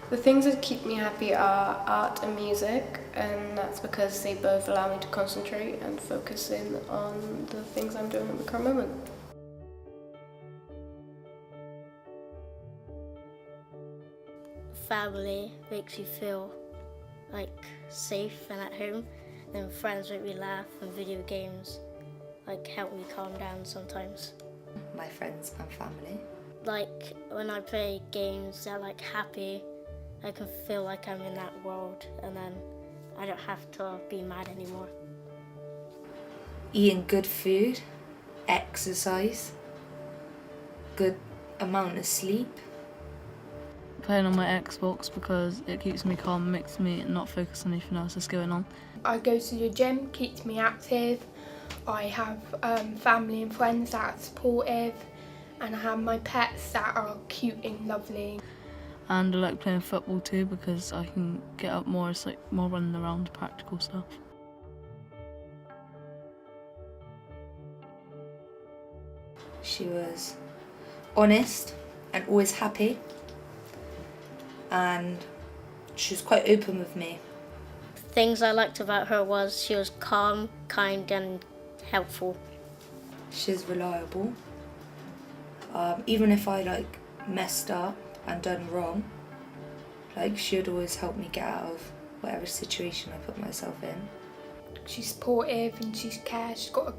The things that keep me happy are art and music, and that's because they both allow me to concentrate and focus in on the things I'm doing at the current moment. Family makes you feel like safe and at home, and friends make me laugh, and video games like help me calm down sometimes. My friends and family. Like when I play games that are like happy, I can feel like I'm in that world, and then I don't have to be mad anymore. Eating good food, exercise, good amount of sleep. Playing on my Xbox because it keeps me calm, makes me not focus on anything else that's going on. I go to the gym, keeps me active. I have family and friends that are supportive, and I have my pets that are cute and lovely. And I like playing football too because I can get up more, it's like more running around, practical stuff. She was honest and always happy, and she was quite open with me. Things I liked about her was she was calm, kind and helpful. She's reliable. Even if I messed up and done wrong, she'd always help me get out of whatever situation I put myself in. She's supportive and she's got a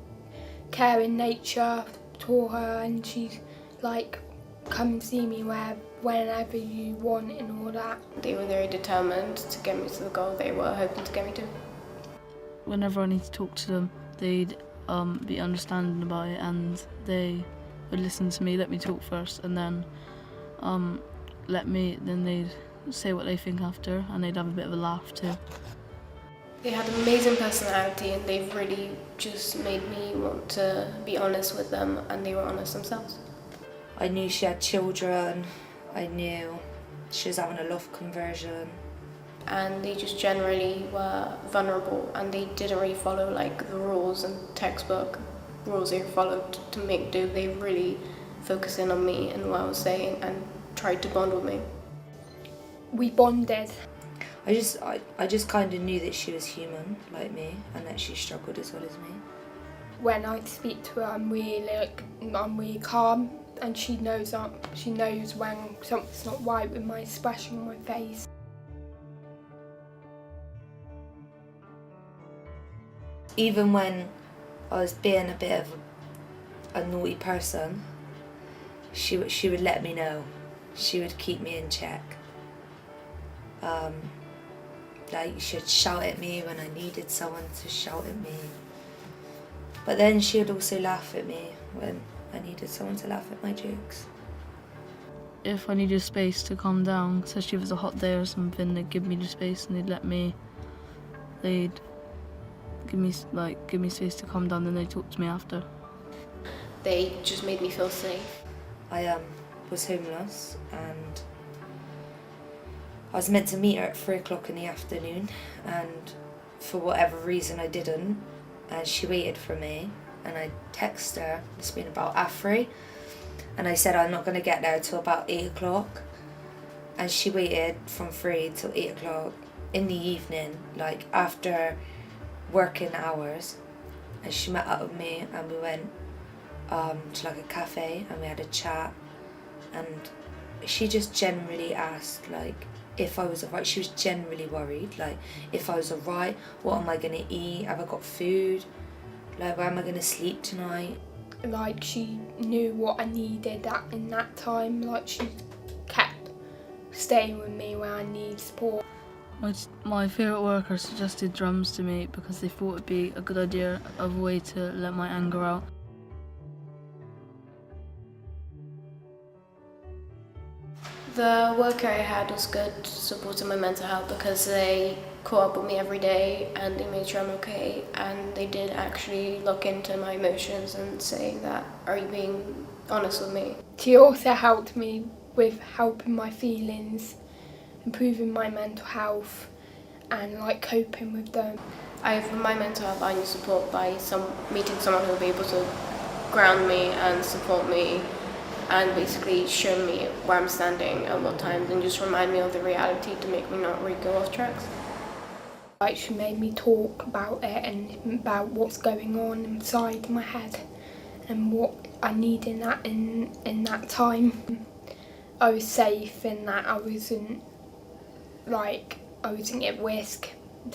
caring nature to her, and she's come and see me whenever you want and all that. They were very determined to get me to the goal they were hoping to get me to. Whenever I need to talk to them, they'd be understanding about it, and they would listen to me, let me talk first, and then they'd say what they think after, and they'd have a bit of a laugh too. They had an amazing personality, and they've really just made me want to be honest with them, and they were honest themselves. I knew she had children, I knew she was having a love conversion. And they just generally were vulnerable, and they didn't really follow the rules and textbook rules they followed to make do. They really focused in on me and what I was saying and tried to bond with me. We bonded. I just kind of knew that she was human like me, and that she struggled as well as me. When I speak to her, I'm really calm, and she knows when something's not right with my expression on my face. Even when I was being a bit of a naughty person, she would let me know. She would keep me in check. She'd shout at me when I needed someone to shout at me. But then she would also laugh at me when I needed someone to laugh at my jokes. If I needed space to calm down, especially if it was a hot day or something, they'd give me the space, and they'd give me space to calm down, and they'd talk to me after. They just made me feel safe. I was homeless, and I was meant to meet her at 3:00 in the afternoon, and for whatever reason I didn't, and she waited for me, and I texted her, it's been about 3:30, and I said I'm not going to get there till about 8:00, and she waited from 3 till 8:00 in the evening, after working hours, and she met up with me, and we went to a cafe, and we had a chat, and she just generally asked if I was alright. She was generally worried, if I was alright, what am I going to eat, have I got food, where am I going to sleep tonight. She knew what I needed in that time. She kept staying with me when I need support. My favourite worker suggested drums to me because they thought it'd be a good idea, a way to let my anger out. The worker I had was good, supporting my mental health, because they caught up with me every day and they made sure I'm okay, and they did actually look into my emotions and say that, are you being honest with me? She also helped me with helping my feelings, improving my mental health, and coping with them. For my mental health, I need support by meeting someone who will be able to ground me and support me and basically show me where I'm standing at what times and just remind me of the reality to make me not really go off tracks. Like, she made me talk about it and about what's going on inside my head and what I need in that time. I was safe in that I wasn't at risk.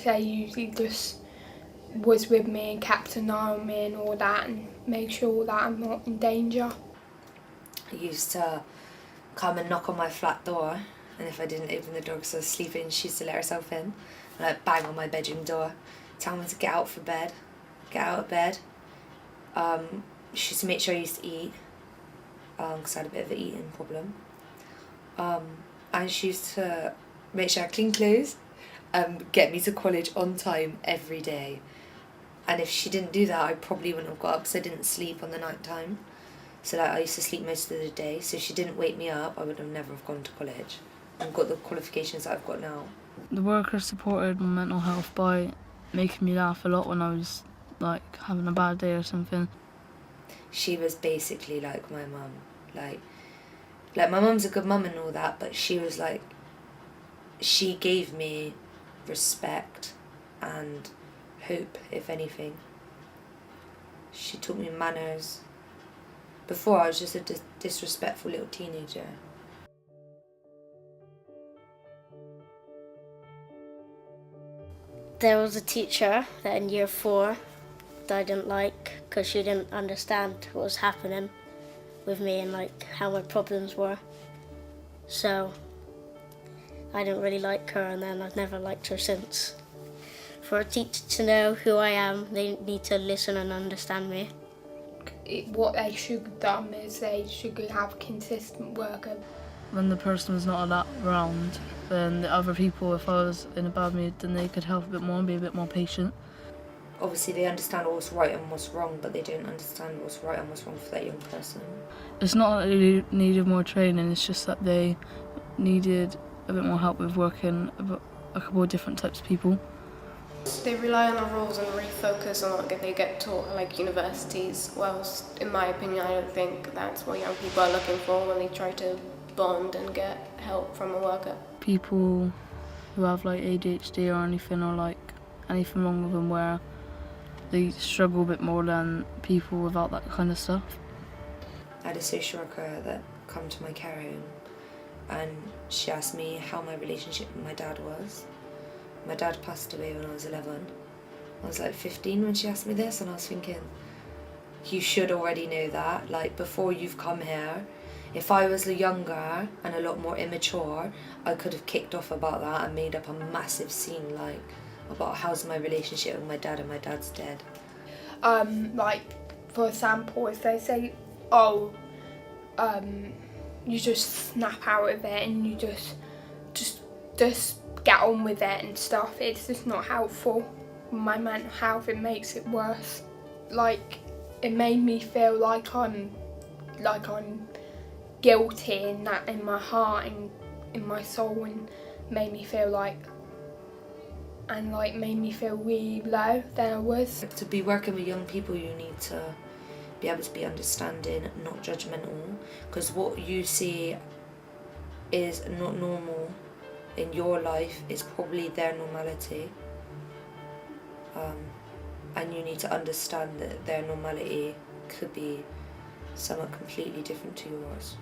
They usually just was with me and kept an eye on me and all that and made sure that I'm not in danger. He used to come and knock on my flat door, and if I didn't open the door because I was sleeping, she used to let herself in and I'd bang on my bedroom door, tell me to get out of bed. She used to make sure I used to eat because I had a bit of an eating problem. And she used to make sure I had clean clothes and get me to college on time every day. And if she didn't do that, I probably wouldn't have got up because I didn't sleep on the night time. So I used to sleep most of the day. So if she didn't wake me up, I would have never have gone to college and got the qualifications that I've got now. The worker supported my mental health by making me laugh a lot when I was like having a bad day or something. She was basically like my mum. Like my mum's a good mum and all that, but she was like, she gave me respect and hope, if anything. She taught me manners. Before, I was just a disrespectful little teenager. There was a teacher that in year 4 that I didn't like because she didn't understand what was happening with me and like how my problems were. So I didn't really like her, and then I've never liked her since. For a teacher to know who I am, they need to listen and understand me. What they should have done is they should have consistent work. When the person was not around, then the other people, if I was in a bad mood, then they could help a bit more and be a bit more patient. Obviously they understand what's right and what's wrong, but they don't understand what's right and what's wrong for that young person. It's not that they needed more training, it's just that they needed a bit more help with working with a couple of different types of people. They rely on the rules and really focus on what they get taught at like universities, whilst in my opinion I don't think that's what young people are looking for when they try to bond and get help from a worker. People who have like ADHD or anything, or like anything wrong with them where they struggle a bit more than people without that kind of stuff. I had a social worker that come to my care home, and she asked me how my relationship with my dad was. My dad passed away when I was 11. I was like 15 when she asked me this, and I was thinking, you should already know that, like before you've come here. If I was younger and a lot more immature, I could have kicked off about that and made up a massive scene like about how's my relationship with my dad and my dad's dead. Like, for example, if they say, you just snap out of it and you just get on with it and stuff, it's just not helpful. My mental health, it makes it worse. Like, it made me feel like I'm guilty in my heart and in my soul, and made me feel really low than I was. To be working with young people, you need to be able to be understanding, not judgmental, because what you see is not normal in your life is probably their normality, and you need to understand that their normality could be somewhat completely different to yours.